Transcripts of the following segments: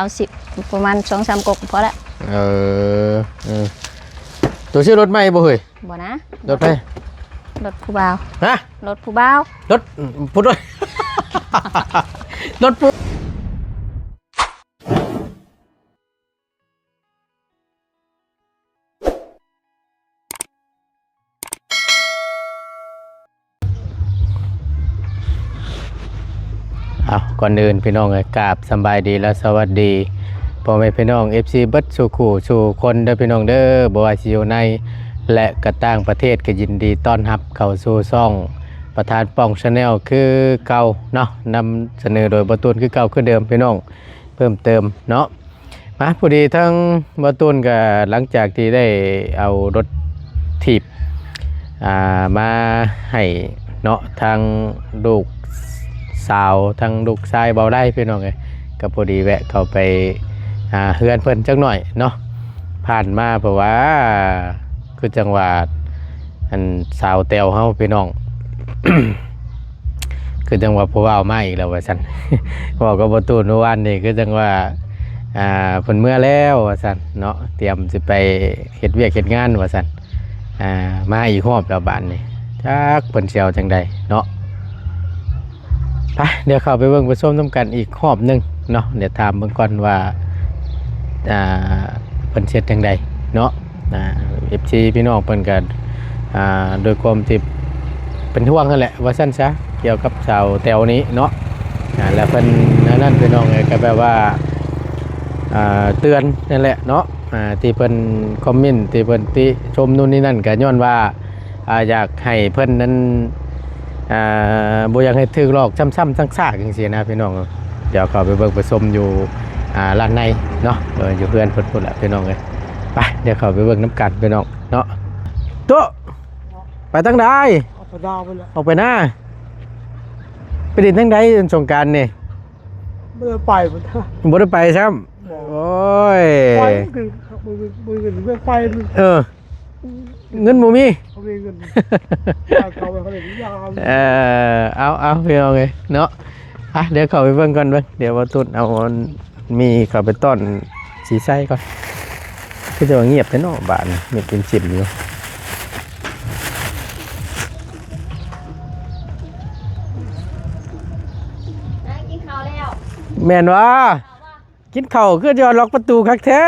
เอาสิประมาณ2-3กกพอละเออตัวชื่อรถไหมบ่เฮ้ยบ่นะรถไหมรถผู้บ่าวฮะรถผู้บ่าวรถผู้รถรถผู้ก่อนอื่นพี่น้องกราบสบายดีและสวัสดีพ่อแม่พี่น้อง FC เบิดสู่คู่สู่คนเด้อพี่น้องเด้อบ่ว่าสิอยู่ในและก็ต่างประเทศก็ยินดีต้อนรับเข้าสู่ช่องประธานป้อง Channel คือเก่าเนาะนำเสนอโดยบ่ตูนคือเก่าคือเดิมพี่น้องเพิ่มเติมเนาะมาพอดีทั้งบ่ตูนก็หลังจากที่ได้เอารถถีบมาให้เนาะทางลูกสาวทางลูกชายเบาได้พี่น้องก็พอดีแวะเข้าไปเฮือนเพิ่นจักหน่อยเนาะผ่านมาเพราะว่าคือจังหวัดอันสาวแต้วเฮาพี่น้อง คือจังหวัดผู้ว่ามาอีกแล้วว่าซั่น บอกกับบ่ตูนเมื่อวานนี่คือจังว่าเพิ่นเมื่อแล้วว่าซั่นเนาะเตรียมสิไปเฮ็ดเวียกเฮ็ดงานว่าซั่นมาอีกรอบแล้วบาดนี้จักเพิ่นสิเอาจังใดเนาะไปเดี๋ยวเข้าไปเบิ่งไปชมน้ำกันอีกรอบนึงเนาะเดี๋ยวถามเบิ่งก่อนว่าเพิ่นเฮ็ดจังใดเนาะFC พี่น้องเพิ่นก็โดยความที่เป็นห่วงนั่นแหละว่าซั่นซะเกี่ยวกับชาวแถวนี้เนาะแล้วเพิ่นนั่นพี่น้องก็แบบว่าเตือนนั่นแหละเนาะที่เพิ่นคอมเมนต์ที่เพิ่นติชมนู่นนี่นั่นก็ย้อนว่าอยากให้เพิ่นนั้นบ่อยากให้ถูกหลอกซ้ำๆซากๆจังซี่นะพี่น้องเดี๋ยวเข้าไปเบิ่งไปชมอยู่ร้านในเนาะอยู่เพื่อนเพิ่นพุ่นล่ะพี่น้องเอ้ยไปเดี๋ยวเข้าไปเบิ่งน้ำกันพี่น้องเนาะตัวไปทางใดออกไปดาวไปแล้วออกไปหน้าไปดินทางใดสงกรานต์นี่ไม่ได้ไปบ่ได้ไปซ้ำโอ้ยไปคือมือเงินเรื่องไปเงินบ่มีเขามีเงินเขาไปเขาเลยยาวเอาพี่น้องเอ้ยเนาะเดี๋ยวเข้าไปเบิ่งก่อนเบิ่งเดี๋ยวว่าตุ้นเอามีเข้าไปต้อนสีไส้ก่อนคือจะว่าเงียบแท้เนาะบ้านมีเป็นสิบอยู่กินข้าวแล้วแม่นว่ากินข้าวคือจะล็อกประตูคักแท้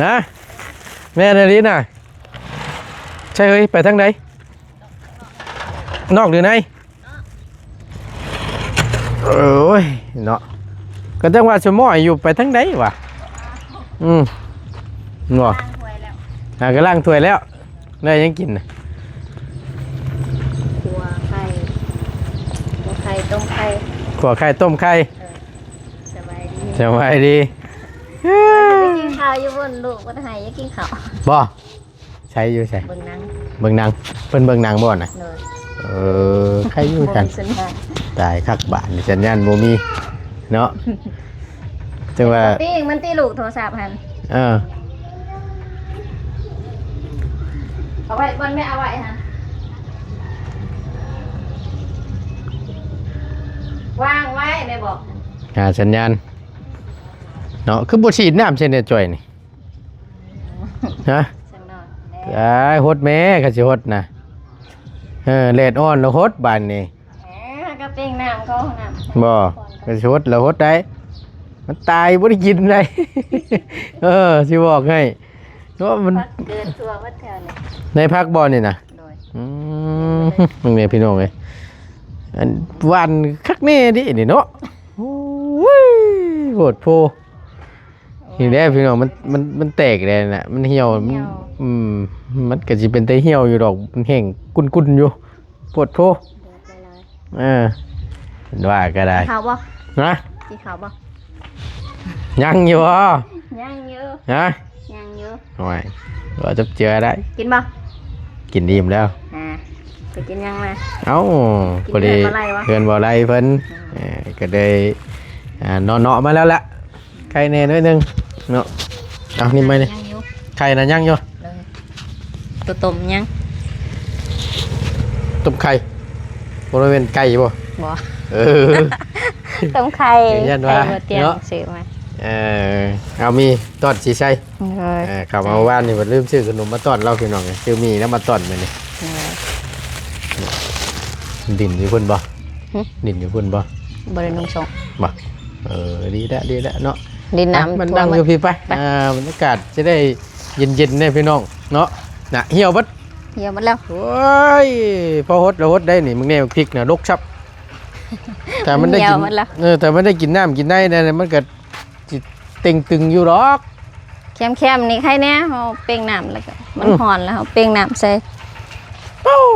นะแม่นอะไรน่ะใช่เฮ้ยไปทางไหนนอกหรือในโอ้ยเนาะก็จังว่าสมอยอยู่ไปทางไหนวะงัวก็ล้างถ้วยแล้วได้ยังกินนะขัวไข่ต้มไข่ ขัวไข่ต้มไข่สบายดี สบายดีกินข้าวอยู่บนลูกก็ให้กินข้าวบ่ใช้อยู่ใช่เบิ่งหนังเพิ่นเบิ่งหนังบ่น่ะใครอยู่กันตายคักบ้านสัญญาณบ่มีเนาะจังว่ามันตีลูกโทรศัพท์หั่นเอาไว้บนไม่เอาไว้ฮะวางไว้แม่บอกสัญญาณเนาะคือบ่ฉีดน้ำเช่นเนี่ยจ่อยนี่ฮะฮดแม่ก็สิฮดนะเลดอ่อนแล้วฮดบ้านนี่ก็เป่งน้ำเขาน้ำบ่ก็สิฮดแล้วฮดได้มันตายบ่ได้กินได้สิบอกให้เพราะมันเกินตัววัดแถวนี่ในพักบ่นี่นะมึงเนี่ยพี่น้องเอ้ยอันวันคักแน่ดินี่เนาะโอ้ยโหดโพนี่แหละพี่น้องมันแตกเลยน่ะมันเหี่ยวมันก็สิเป็นแต่เหี่ยวอยู่ดอกมันแห้งกุ่นๆอยู่ปวดโพว่าก็ได้ข้าวบ่นะกินข้าวบ่ยังอยู่บ่ยังอยู่ฮะยังอยู่โอ้ยเราจะเจอได้กินบ่กินอิ่มแล้วไปกินยังมาเอ้าพอดีเพื่อนบ่ไรเพิ่นก็ได้นอนเนาะมาแล้วละไข่แน่น้อยนึงเนาะเอานี่ไหมนี่ไข่น่ะยังอยู่ตัวต้มยังต้มไข่บริเวณไก่บ่บ่ ต้มไข่ ยัน ไข่ ว่า บดเตียง เนาะ ซื้อมา เอามีตอนสิใช่ เลย เข้ามาว่านนี่บ่ลืมซื้อขนมมาต้อนเราพี่น้องซื้อมีแล้วมาต้อนมื้อนี้ดินอยู่พุ่นบ่ดินอยู่พุ่นบ่ บริโนชง บ่ดีแล้วเนาะ ดินน้ำ มัน ท่ว ดัง ม อยู่พี่ไปบรรยากาศจะได้เย็นๆเนี่ยพี่น้องเนาะน่ะเหี่ยวบัด เหี่ยวหมดแล้ว โอ้ยพอฮดแล้วฮดได้นี่มึงแน่พริกน่ะรกชับแต่มันได้กินแต่มันได้กินน้ำกินได้เนี่ยมันก็สิเต็งตึงอยู่หรอก เข้มๆนี่ใครแน่เขาเป่งน้ำแล้วก็มันหอนแล้วเขาเป่งน้ำใส่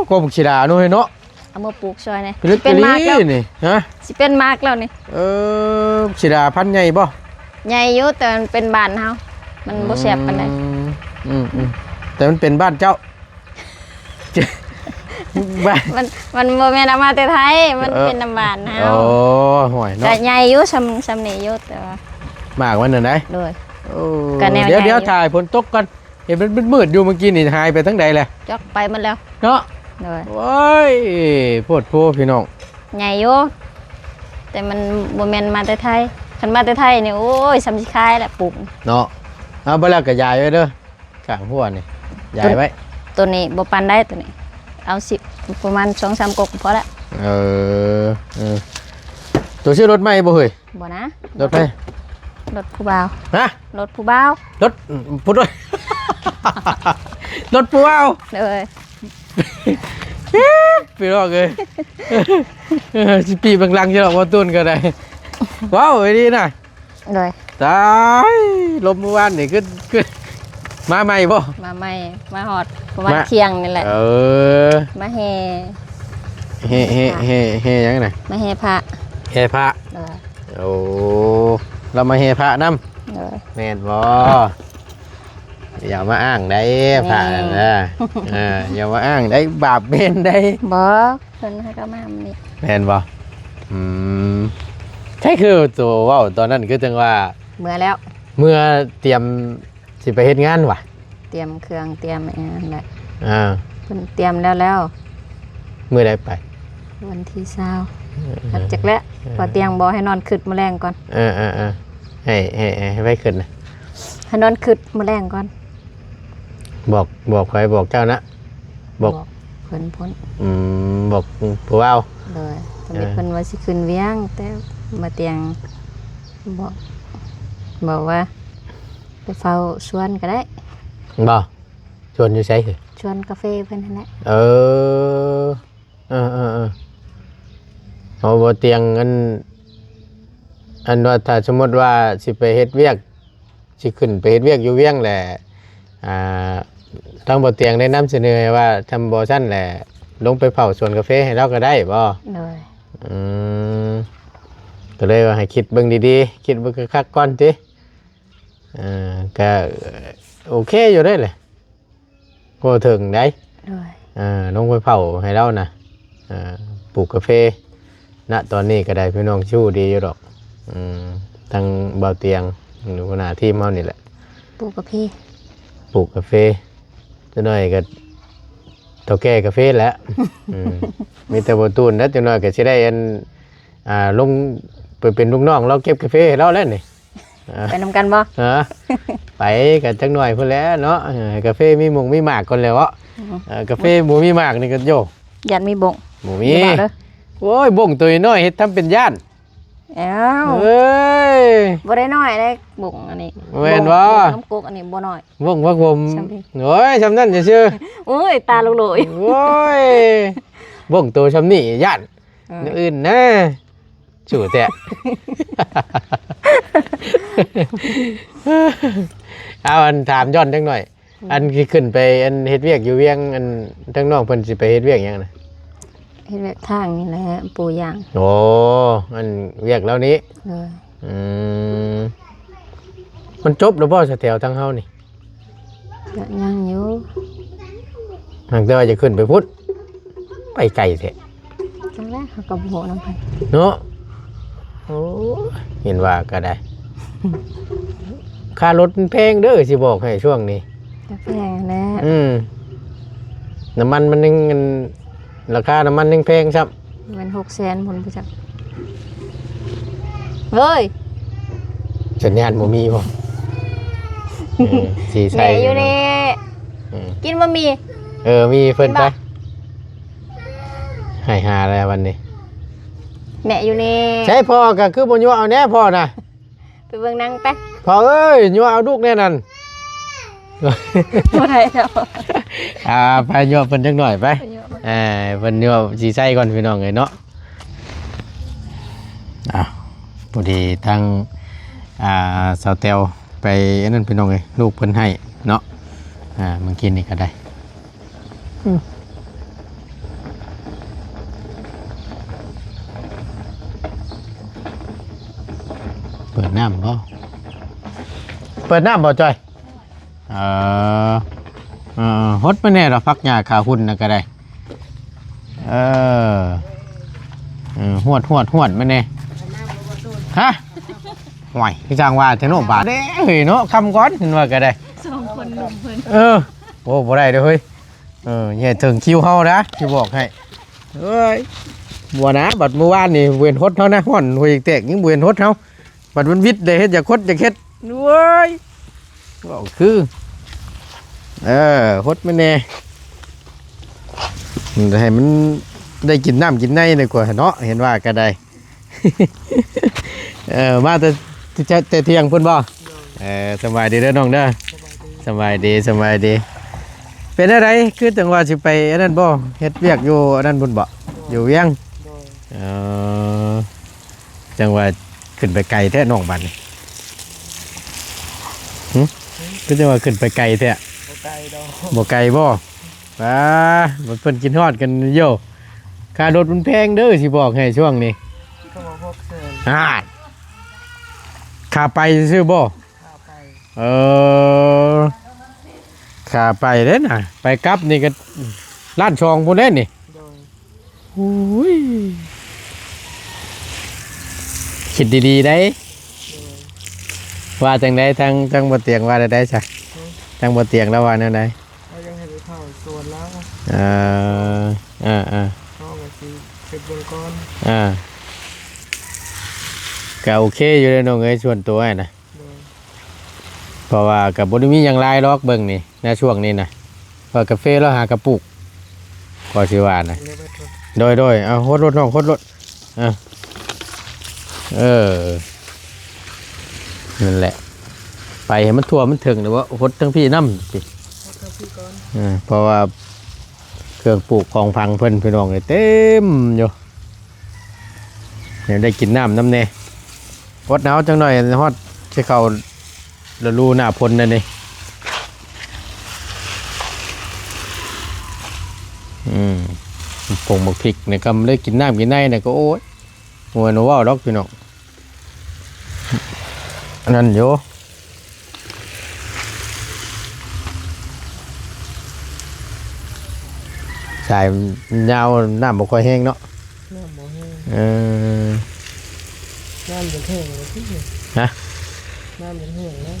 ก็บุกชิดาหน่อยเนาะ เอามาปลูกซอยนี่ เป็นลึก เป็นมากแล้ว นี่ฮะ สิเป็นมากแล้วนี่ ชิดาพันธุ์ใหญ่บ่ ใหญ่อยู่แต่มันเป็นบ้านเฮามันบ่แซ่บปานใด แต่มันเป็นบ้านเจ้าบ้าน มันบ่แม่นเอามาแต่ไทยมันเป็นน้ำบ้านเฮา โอ้ห่วย ก็ เนาะ ใหญ่อยู่ซำนี่อยู่แต่ว่า มากวันนั้นไหน โดย โอ้ ก็แนว เดี๋ยว ใหญ่ เดี๋ยว อยู่ ถ่ายฝนตกกันเห็นมันมืดอยู่เมื่อกี้นี่หายไปทั้งใดเลย จอกไปหมดแล้ว เนาะ โดย โอ้ยโพดโพพี่น้อง ใหญ่อยู่แต่มันบ่แม่นมาแต่ไทยคันมาแต่ไทยนี่โอ้ยซำสิคายแหละปลูก เนาะเอาไปแล้วก็ยายไว้เด้อกลางหัวนี่ยายไว้ ตัวนี้บ่ปานได้ตัวนี้เอาสิประมาณ 2-3 กกพอละ เออตัวชื่อรถไหมบ่เฮ้ย บ่นะ รถไหม รถผู้บ่าว ฮะ รถผู้บ่าว รถพูดด้วย รถปูเอา เลย พี่น้องเลยสิปีบางลังจะหรอกว่าต้นก็ได้ว้าวไอ้นี่นะ เลย ตายลมเมื่อวานนี่ขึ้นมาใหม่บ่ มาใหม่มาฮอดประมาณ มา เที่ยงนี่แหละ มาแห่ เฮยังไง มาแห่พระ เฮพระ เลย โอ้เรามาเฮพระน้ เลย ำแม่นบ่อย่ามาอ้างได้พระนั่นนะอย่ามาอ้างได้บาปเม่นได้ บ่เพิ่นให้ก็มามื้อนี้ แม่นบ่ใช่คือตัวเว้าตอนนั้นคือจังว่า เมื่อแล้ว เมื่อเตรียมสิไปเฮ็ดงานว่ะ เตรียมเครื่องเตรียมอันนั้นแหละ เพิ่นเตรียมแล้ว มื้อใดไป วันที่20หลังจากแล้วพอเตียงบ่ให้นอนคึดมื้อแรงก่อน ให้ไว้ขึ้นนะ ให้นอนคึดมื้อแรงก่อน บอกใครบอกเจ้านะบอก เพิ่นพ้น บอกผู้เอา เลยตอนนี้เพิ่นว่าสิขึ้นเวียงแต่มาเตียงบอกว่าไปเฝ้าสวนก็ได้ บ่ชวนอยู่ใช่คือ ชวนกาแฟเพิ่นนั่นแหละ เอาบ่เตียงอันว่าถ้าสมมติว่าสิไปเฮ็ดเวียกสิขึ้นไปเฮ็ดเวียกอยู่เวียงแหละทั้งบ่เตียงได้นำเสนอว่าทำบ่ซั่นแหละลงไปเผาสวนกาแฟให้เราก็ได้บ่ เลย ก็เลยว่าให้คิดเบิ่งดีๆคิดเบิ่งคักๆก่อนติก็โอเคอยู่ได้แหละก็ถึงได้ เลย ลงไปเผาให้เรานะปลูกกาแฟณตอนนี้ก็ได้พี่น้องชู้ดีอยู่ดอกทางเบาเตียงหรือขนาดที่เมานี่แหละ ปลูกกาแฟ ปลูกกาแฟจะหน่อยก็เท่าแก่กาแฟแหล้ว มีแต่บ่ตูนแล้วจะหน่อยก็สิได้ลงไปเป็นลูกน้องเราเก็บกาแฟให้เราแล้วนี่ ไปนำกันบ่ ไปกันจักหน่อยพุ่นแหล้วเนาะกาแฟมีหมงมีหมากก่อนแล้วกาแฟหมูมีหมากนี่ก็โย ยันมีบง หมูมี อย่าบอกเด้อ โอ้ยบ่งตัวน้อยเฮ็ดทำเป็นย่าน เอ้า เอ้ย บ่ได้น้อยได้บงอันนี้ แม่นบ่ บงน้ำกุกอันนี้บ่น้อย บ่งว่าผม จำดิ โอ้ยซำนั้นซื่อ โอ้ยตาลุกโลย ๆโอ้ยบ่งตัวซำนี้ย่านอันอื่นนะจู่แท้ เอาอันถามย้อนจังหน่อย อันที่ขึ้นไปอันเฮ็ดเวียกอยู่เวียงอันทั้งน้องเพิ่นสิไปเฮ็ดเวียกหยังน่ะ เฮ็ดแบบทางนี่แหละปูยาง โอ้อันเวียกแล้วนี้ เลย มันจบแล้วบ่สแถวทางเฮานี่ ก็ยังอยู่ หากแต่ว่าจะขึ้นไปพุทธไปไกลแท้ จังแรกเขาก็บ่นำเพิ่น เนาะโอ้เห็นว่าก็ได้ ค่ารถมันแพงเด้อสิบอกให้ช่วงนี้ กาแฟแหละ น้ำมันมันยังราคาน้ำมันยังแพงครับ มัน600,000พุ่นบ่จัก เว้ย สัญญาณบ่มีบ่สีใส แม่อยู่นี่ อืม กินบะหมี่ มีเพิ่น กิน ไป บ่ ให้หาแล้ววันนี้ แม่อยู่นี่ ใช่พ่อก็คือบ่ยั่วเอาแน่พ่อน่ะ ไปเบิ่งหนังไป พ่อเอ้ยยั่วเอาลูกแน่นั่น บ่ได้แล้ว ไปยั่วเพิ่นจักหน่อยไปเพิ่นยั่วสีใสก่อนพี่น้องเอ้ยเนาะพอดีทางสาวเตวไปอันนั้นพี่น้องเอ้ยลูกเพิ่นให้เนาะเมื่อกี้นี่ก็ได้เปิดน้ำบ่เปิดน้ำบ่จอยฮดมาแน่เราพักหญ้าขาหุ่นนะก็ได้หวดมาแน่ฮะห่วยพี่จ้างว่าเทโนบาทเด้เฮ้ยเนาะคำก้อนเห็นว่าก็ได้2 คนหนุ่มเพิ่นโอ้บ่ได้เด้อเฮ้ยอย่าถึงคิวเฮานะที่บอกให้เอ้ยบัวนะบัดเมื่อวานนี่เวียนฮดเฮานะฮ้อนหัวอีกแตกยังเวียนฮดเฮาบัดมันวิทย์ได้เฮ็ดอยากฮดอยากเฮ็ดเว้ยก็คือฮดมาแน่ให้มันได้กินน้ำกินในดีกว่าเนาะเห็นว่าก็ได้ มาแต่เที่ยงพุ่นบ่สบายดีเด้อน้องเด้อสบายดีเป็นอะไรคือจังว่าสิไปอันนั้นบ่เฮ็ดเวียกอยู่อันนั้นพุ่นบ่อยู่เวียงจังว่าขึ้นไปไกลแท้น้องบัดนี่คือจังว่าขึ้นไปไกลแท้บ่ไกลบ่ป้าบ่เพิ่นกินฮอดกันโยค่ารถมันแพงเด้อสิบอกให้ช่วงนี้ขาไปซื้อบ่ขาไปเด้น่ะไปกลับนี่ก็ล้านชองพุ่นเด้นี่โอ้ยคิดดีๆได้ว่าจังได๋ทางบ่เตียงว่าได้ซะทางบ่เตียงแล้วว่าแนวใดยังให้ไปเข้าส่วนแล้ว เข้ากับสิเป็นเบิ่งก่อน ก็โอเคอยู่เลยน้องเอ้ยส่วนตัวนะเพราะว่ากับบริมีอย่างไรล็อกเบิ่งนี่ในช่วงนี้นะเพราะกาแฟเราหากระปุกก็สิว่านะโดยเอาโคตรรถน้องโคตรรถนั่นแหละไปให้มันทั่วมันถึงหรือว่าโคตรทั้งพี่น้ำสิเพราะว่าเครื่องปลูกของพังเพิ่นพี่น้องเลยเต็มอยู่เดี๋ยวได้กินน้ำแน่ฮอดหนาวจังหน่อยฮอดที่เขาละลูหน้าพลนั่นนี่ผงบักพริกเนี่ยก็ไม่ได้กินน้ำกินในเนี่ยก็โอ้ยหัวหนูว่าวดอกพี่น้องนั่นโยสายยาวน้ำบ่ค่อยแห้งเนาะน้ำบ่แห้งน้ำจะแห้งเลยพี่น้ำจะแห้งแล้ว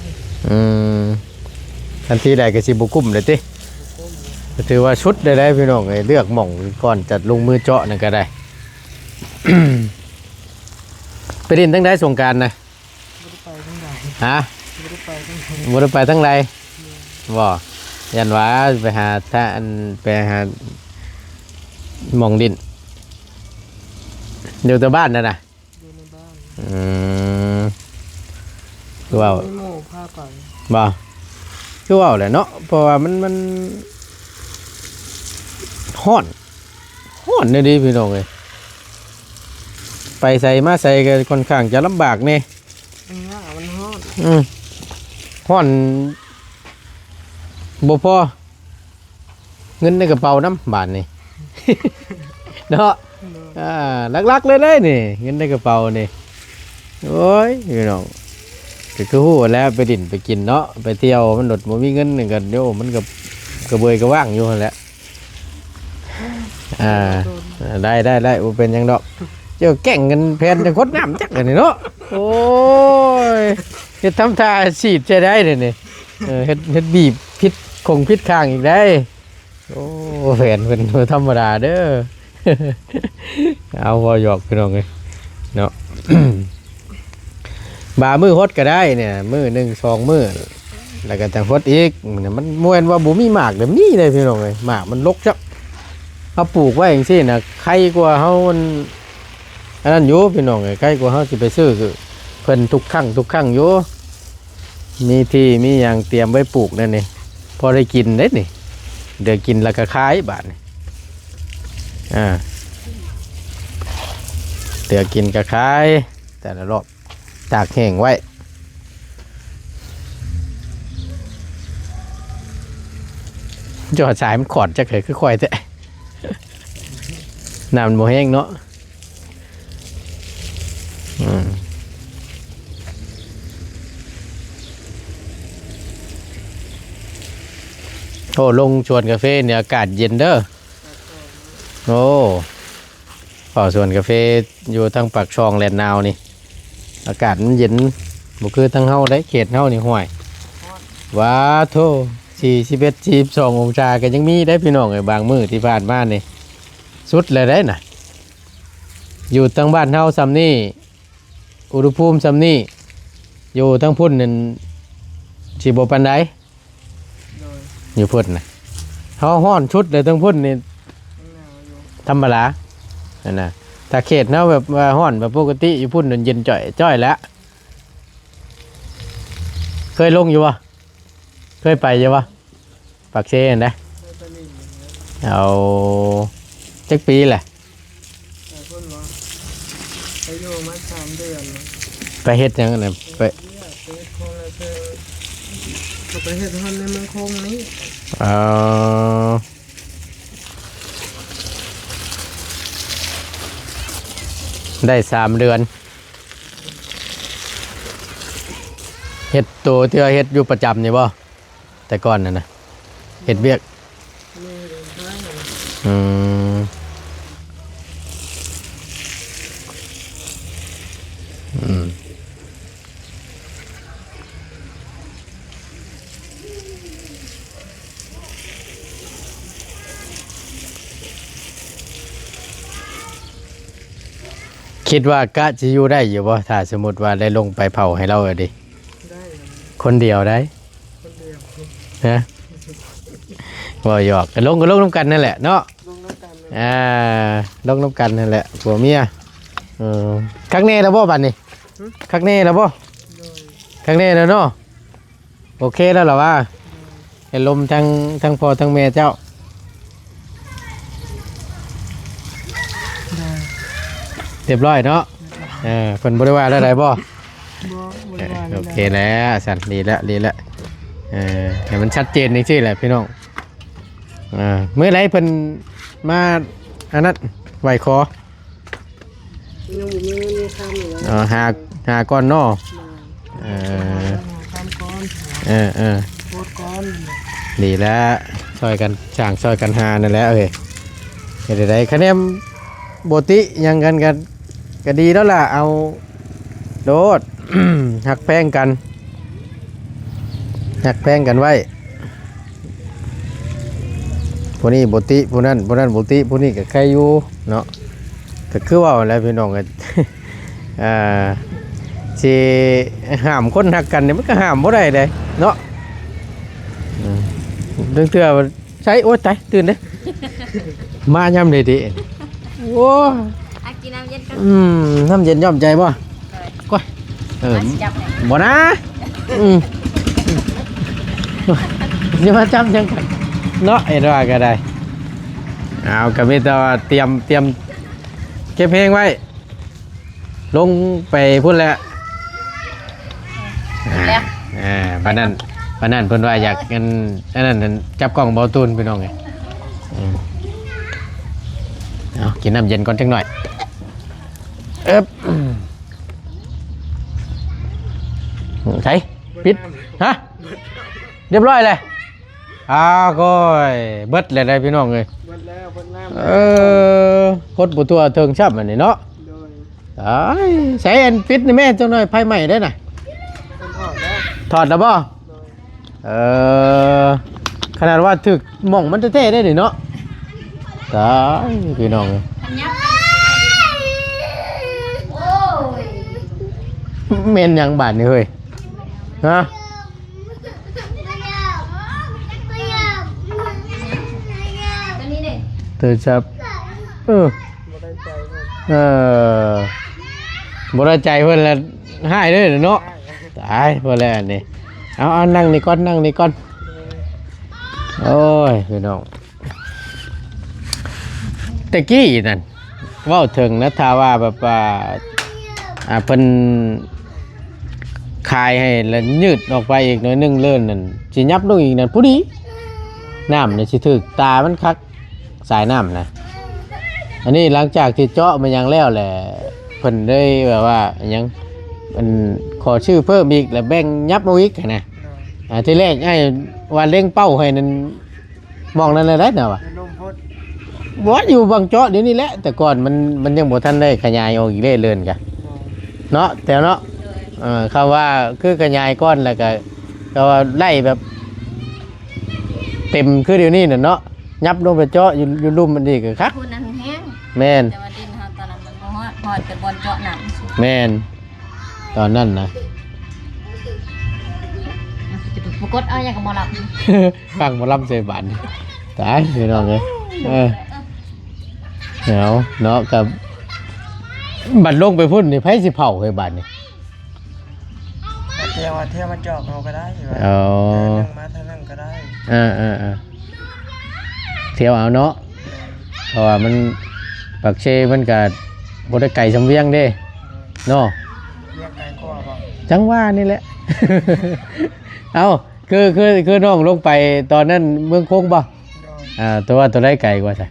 ทันทีใดก็สิบุกุ้มเลยติถือว่าชุดได้พี่น้องเลือกหม่องก่อนจัดลงมือเจาะนั่นก็ได้ ไปเล่นทั้งได้สงกรานต์นะฮะบ่ได้ไปทั้งใดบ่ยันว่าไปหาท่าอันไปหาหม่องดินอยู่แต่บ้านนั่นน่ะอยู่ในบ้านคือว่าโม่ผ้าไปบ่คือว่าแหละเนาะเพราะว่ามันฮ้อนเนี่ยดิพี่น้องเอ้ยไปใส่มาใส่ก็ค่อนข้างจะลำบากแน่มันฮ้อนฮ้อนบ่พอเงินในกระเป๋าน้ำบาทนี่ เนาะลักๆเลยนี่เงินในกระเป๋านี่โอ้ยพี่น้องก็คือฮู้แล้วไปดิ่นไปกินเนาะไปเที่ยวมันดดบ่มีเงินนี่ก็เดี๋ยวมันก็กระเบยกระว่างอยู่นั่นแหละได้บ่เป็นหยังดอกเจ้าแก่งกันแผ่นจะคดน้ำจักอันนี้เนาะโอ้ยเฮ็ดทำท่าฉีดใช้ได้นี่เฮ็ดบีบพิษพิษข้างอีกได้โอ้แผ่นเพิ่นธรรมดาเด้อ เอาบ่หยอกพี่น้องเอ้ยเนาะ บามือฮดก็ได้เนี่ยมือหนึ่งสองมือแล้วก็จังฮดอีกมันมวนว่าบ่มีหมากเดี๋ยวนี้เลยพี่น้องเลยหมากมันรกจับเขาปลูกไว้อย่างซี่นะใครกว่าเขามันอันนั้นอยู่พี่น้องเลยใครกว่าเขาสิไปซื้อคือเพิ่นทุกครั้งอยู่มีที่มีอย่างเตรียมไว้ปลูกนั่นนี่พอได้กินได้นี่เดี๋ยวกินแล้วก็ขายบาทนี่เดี๋ยวกินก็ขายแต่ละรอบตากแห้งไว้จอดสายมันขอดจะเกิดคือควายแต่น้ำมันโมแห้งเนาะโอ้ลงชวนกาแฟเนี่ยอากาศเย็นเด้อโอ้เป่าชวนกาแฟอยู่ทางปากช่องแลนนาวนี่อากาศมันเย็นบุคือทางเฮาได้เขตเฮานี่ห่วยว้าโธ่41-42องศาก็ยังมีได้พี่น้องไอ้บางมื้อที่ผ่านมานี่สุดเลยได้น่ะอยู่ทางบ้านเฮาซำนี้อุณหภูมิซำนี้อยู่ทางพุ่นนั่นสิบ่ปานใดอยู่พุ่นน่ะเฮาฮ้อนชุดเลยทางพุ่นนี่ธรรมดานั่นน่ะถ้าเขตเฮาแบบว่าฮ้อนแบบปกติอยู่พุ่นนั่นเย็นจ้อยแล้วเคยลงอยู่บ่เคยไปอยู่บ่ปากเซนนะเอาจักปีแหละไปอยู่มา3 เดือน ไปเฮ็ดหยังน่ะไปไปเฮ็ดฮอนในเมืองคงนี้ได้3 เดือนเฮ็ดตัวที่ว่าเฮ็ดอยู่ประจำนี่บ่แต่ก่อนน่ะนะเฮ็ดเวียกคิดว่ากะจะอยู่ได้อยู่บ่ถ้าสมมติว่าได้ลงไปเผาให้เราอะดิได้คนเดียวได้ฮะบ่หยอกลงก็ลงน้ำกันนั่นแหละเนาะลงน้ำกันลงน้ำกันนั่นแหละผัวเมียคักแน่แล้วบ่บัดนี้คักแน่แล้วบ่คักแน่แล้วเนาะโอเคแล้วเหรอว่าให้ลมทั้งพ่อทั้งแม่เจ้าเรียบร้อยเนาะเพิ่นบ่ได้ว่าอะไรบ่โอเคแล้วสั่นดีแล้วให้มันชัดเจนจริงๆแหละพี่น้องเมื่อไรเพิ่นมาอันนั้นไหวคอยังบ่มีคำอยู่หาก้อนเนาะคำก้อนโคตรก้อนดีแล้วซอยกันช่างซอยกันหานั่นแหละเฮ็ดได้คะแนนบ่ติยังกันก็ดีแล้วล่ะเอาโดด หักแพงกันไว้ผู้นี้บ่ติผู้นั้นบ่ติผู้นี้ก็ใครอยู่เนาะก็คือว่าอะไรพี่น้องก็สิห้ามคนหักกันนี่มันก็ห้ามบ่ได้เลยเนาะเรื่องเทื่อใช้โอ๊ยตายตื่นเด้มายามใดดิโอ้กินน้ำเย็นกันน้ำเย็นยอมใจบ่ก้อยบ่นะนี่มาจำยังกันเนาะไอ้ว่าก็ได้เอากระมิตรเตรียมเก็บเพลงไว้ลงไปพูดแล้วปานนั้นเพิ่นว่าอยากกันอันนั้นจับกล้องเบาตูนไปน้องไงเอากินน้ำเย็นก่อนจังหน่อยใช่ปิดฮะเรียบร้อยเลยก็เบิดเลยได้พี่น้องเลยเบิดแล้วพดบุตัวเทิงชับอันนี้เนาะใส่อันปิดนี่แม่จังหน่อยไฟใหม่ได้น่ะถอดแล้วบ่ขนาดว่าถึกหม่องมันเท่ๆได้ดิเนาะตายพี่น้องเลย เมนหยังบาดนี่เฮ้ยฮะเธอจับบ่ได้ใจเพิ่น บ่ได้ใจเพิ่นละหายเด้อเนาะตายบ่แล้วอันนี้เอานั่งนี่ก่อนนั่งนี่ก่อนโอ้ยพี่น้องตะกี้นั่นเว้าถึงนะถ้าว่าแบบว่าเพิ่นคายให้แล้วยืดออกไปอีกหน่อยนึงเลื่อนนั่นสิยับลงอีกนั่นผู้ดีน้ำนี่สิถึกตามันคักสายน้ำนะอันนี้หลังจากที่เจาะมันยังแล้วแหละเพิ่นได้แบบว่ายังมันขอชื่อเพิ่มอีกแล้วแบ่งยับมาอีกนะที่แรกไอ้ว่าเล่งเป้าให้นั่นมองนั่นเลยได้เนาะวะ ลมพด บ่อยู่บางเจาะเดี๋ยวนี้แหละแต่ก่อนมันยังบ่ทันได้ขยายออกอีกเรื่อยๆกันเนาะแต่เนาะคำว่าคือขยายก้อนแล้วก็ว่าไล่แบบเต็มคือเดี๋ยวนี้น่ะเนาะยับลงไปเจาะอยู่ลุ่มมันดีก็คัก พูดนั้นแห้ง แม่น แต่ว่าดินเฮาตอนนั้นมันบ่ฮอดแต่บอลเจาะหนัง แม่นตอนนั้นนะ จะไปปรากฏเอาอย่างกับบ่หลับ ฟังหมาล่ำเสยบันตายพี่น้องเลยเดี๋ยวเนาะกับบัดลงไปพุ่นนี่ไผสิเผาให้บัดนี่ เที่ยวมาจอกเอาก็ได้อยู่ว่า อ๋อ นั่งมาเท่านั้นก็ได้ เที่ยวเอาเนาะเพราะว่ามันปักเชมันก็บ่ได้ไก่สำเวียงเด้เนาะ เรียกไกลกว่าบ่ จังว่านี่แหละ เอาคือน้องลงไปตอนนั้นเมืองคงบ่ โดย ตัวได้ไก่กว่าใช่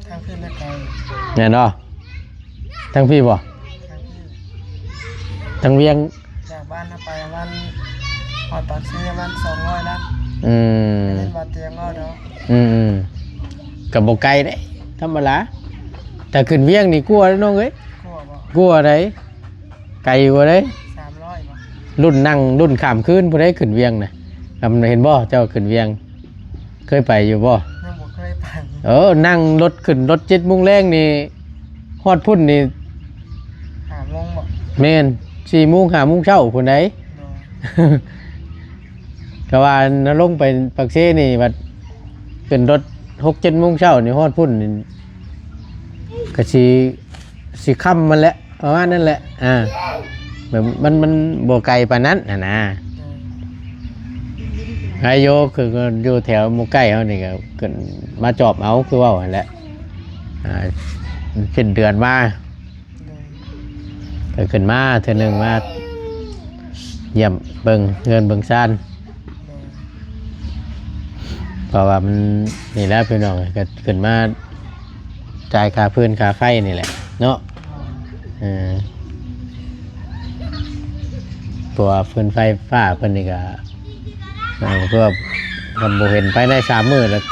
ทางขึ้นได้ไกล เนี่ยเนาะทั้งพี่บ่ ทางขึ้น ทั้งเวียง จากบ้านไปวันพอตอนซื้อมัน200นัด อืม เล่นบาเตียงเอาเนาะ กับบไก่ได้ธรรมดาแต่ขึ้นเวียงนี่กลัวเด้อน้องเอ้ย กลัวบ่ กลัวได้ไก่กลัวได้ 300บ่ รุ่นข้ามคืนผู้ใดขึ้นเวียงน่ะเห็นบ่เจ้าขึ้นเวียง เคยไปอยู่บ่ ยังบ่เคยไป นั่งรถขึ้นรถ7 โมงแรงนี่ฮอดพุ่นนี่ 5 โมงบ่ แม่น4 โมง5 โมงเช้าพุ่นใด โดย ก็ว่านลงไปปักเซนี่บัดขึ้นรถ6-7 โมงเช้านี่ฮอดพุ่นนี่ก็สิค่ำมันแหละประมาณนั้นแหละแบบมันบ่ไกลปานนั้นน่ะนะไอโยคือก็อยู่แถวหมู่ใกล้เฮานี่ก็ขึ้นมาจอบเอาคือเว้าหั่นแหละเป็นเดือนมาก็ขึ้นมาเทื่อนึงมาเยี่ยมเบิ่งเงินเบิ่งซ่านเพราะว่ามันนี่แหละพี่น้องก็ขึ้นมาจ่ายค่าพื้นค่าไฟนี่แหละเนาะตัวฟืนไฟฟ้าเพิ่นนี่ก็เพื่อทำบ่เห็นภายใน3 มื้อแล้ว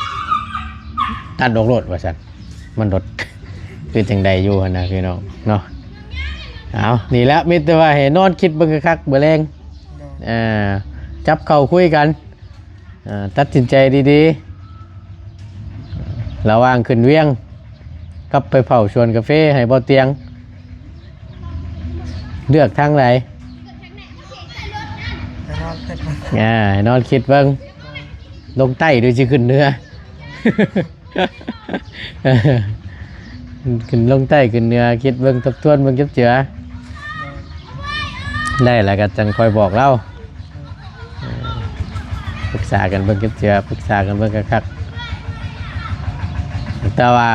ตัดออกรถว่าซั่นมันรถ คือจังใดอยู่หั่นน่ะพี่น้องเนาะเอานี่แหละมีแต่ว่าให้นอนคิดเบิ่งคักๆเบ่แรงจับเข่าคุยกันตัดสินใจดีๆระหว่างขึ้นเวียงกับไปเผาชวนกาแฟให้บ่เตียงเลือกทางไหน ไปนอนเพิ่นนอนคิดเบิ่งลงใต้ดูสิขึ้นเหนือ ขึ้นลงใต้ขึ้นเหนือคิดเบิ่งทบทวนเบิ่งจับเจือได้แล้วก็จังคอยบอกเราปรึกษากันเบิ่งจับเจือปรึกษากันเบิ่งคักๆแต่ว่า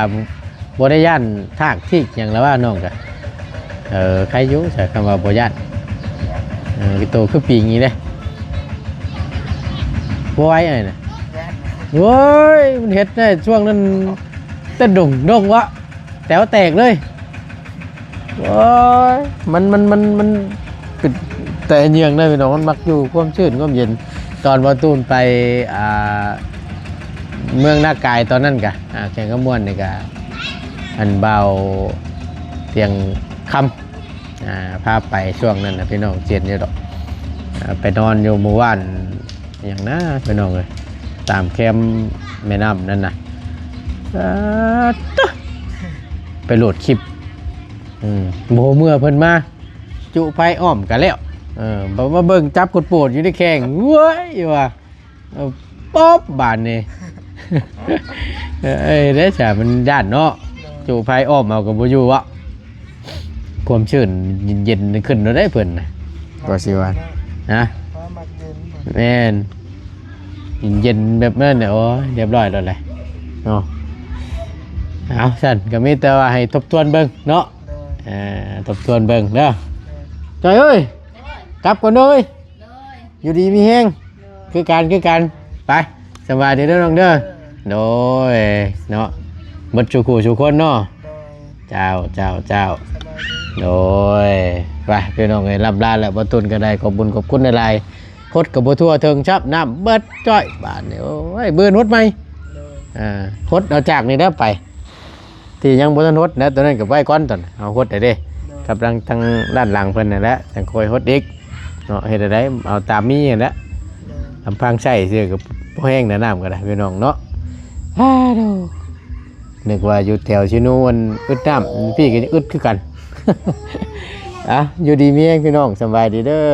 บ่ได้ย่านทากที่หยังแล้วว่าน้องก็ใครอยู่ใช้คำว่าบ่ย่านโตคือปีงี้เด้บ่ไหวไอ้น่ะ ย่าน โว้ยมันเฮ็ดได้ช่วงนั้นเต้นดงวะแต๋วแตกเลยโอ้ยมันปิดแต่เยืองได้พี่น้องมันมักอยู่ความชื้นความเย็นตอนบ่ตูนไปเมืองนากายตอนนั้นกะแข่งขมวนนี่กะอันเบาเตียงคำพาไปช่วงนั้นนะพี่น้องเจ็ดอยู่ดอกไปนอนอยู่หมู่บ้านอย่างน่าพี่น้องเลยตามแคมป์แม่น้ำนั่นนะไปโหลดคลิปโมเมื่อเพิ่นมา จุไฟอ้อมกันแล้วบอกว่าเบิ่งจับกดโปดอยู่ในแข้งเว้ยว่ะป๊อบบานนี่ เด้จ้ะมันย่านเนาะจุไฟอ้อมเอากับบ่อยู่วะความชื้นเย็นๆขึ้นเราได้เพิ่นน่ะก็สิว่านะ ฟ้ามักเย็นบ่ แม่นเย็นแบบนั้นเนี่ยโอ้ยเรียบร้อยแล้วแหละเนาะเอาสั่นก็มีแต่ว่าให้ทบทวนเบิ่งเนาะ เลย ทบทวนเบิ่งเด้อจอยเอ้ยกลับก่อนเด้อเอ้ยอยู่ดีมีแฮงคือกันไปสบายดีเด้อน้องเด้อโดยเนาะบัดชูคู่ชูคนเนาะ เลย เจ้า สบายดี โดยไปพี่น้องเอ้ยรับลาแล้วบ่ตุนก็ได้ขอบคุญขอบคุณหลายๆ ฮดกับบัทั่วเทิงชับน้ำเบิดจ้อยบาทนี่โอ้ยเบื่อฮดไหม เลย ฮดเอาจากนี่ได้ไป ที่ยังบ่ทันฮดนะตัวนั้นกับไว้ก้อนตอนเอาฮดได้เด้กับทางด้านหลังเพิ่นนั่นแหละจังคอยฮดอีกเนาะเฮ็ดได้เอาตามมีนั่นแหละ เลย ลำพังใช้เสื้อกับบ่แห้งนะน้ำก็ได้พี่น้องเนาะฮ่าดูนึกว่าอยู่แถวชิโนวันอึดน้ำพี่ก็อึดคือกัน อยู่ดีมีแรงพี่น้องสบายดีเด้อ